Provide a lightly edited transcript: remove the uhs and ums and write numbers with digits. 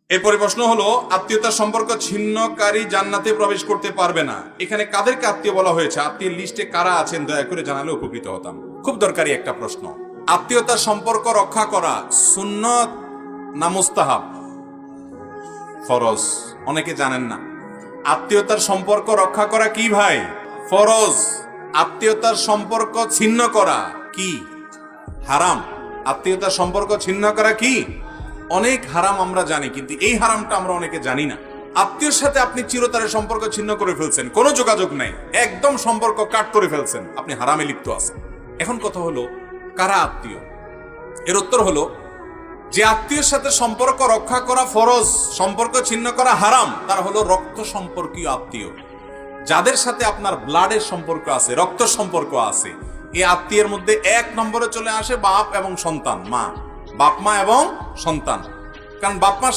এরপরে প্রশ্ন হলো, আত্মীয়তার সম্পর্ক ছিন্নকারী জান্নাতে প্রবেশ করতে পারবে না। এখানে কাদেরকে আত্মীয় বলা হয়েছে? আত্মীয় লিস্টে কারা আছেন দয়া করে জানালে উপকৃত হতাম। খুব দরকারি একটা প্রশ্ন। আত্মীয়তার সম্পর্ক রক্ষা করা সুন্নত না মুস্তাহাব? ফরজ। অনেকে জানেন না আত্মীয়তার সম্পর্ক রক্ষা করা কি ভাই? ফরজ। আত্মীয়তার সম্পর্ক ছিন্ন করা কি? হারাম। আত্মীয়তার সম্পর্ক ছিন্ন করা কি? অনেক হারাম আমরা জানি, কিন্তু এই হারামটা আমরা অনেকে জানি না। আত্মীয়র সাথে আপনি চিরতরে সম্পর্ক ছিন্ন করে ফেলছেন, কোনো যোগাযোগ নাই, একদম সম্পর্ক কাট করে ফেলছেন, আপনি হারামে লিপ্ত আছেন। এখন কথা হলো, কারা আত্মীয়? এর উত্তর হলো, যে আত্মীয়ের সাথে সম্পর্ক রক্ষা করা ফরজ, সম্পর্ক ছিন্ন করা হারাম, তারা হলো রক্ত সম্পর্কীয় আত্মীয়। যাদের সাথে আপনার ব্লাডের সম্পর্ক আছে, রক্ত সম্পর্ক আছে, এই আত্মীয়ের মধ্যে এক নম্বরে চলে আসে বাপ এবং সন্তান, মা, বাপ মা এবং সন্তান। কারণ বাপ মার সাথে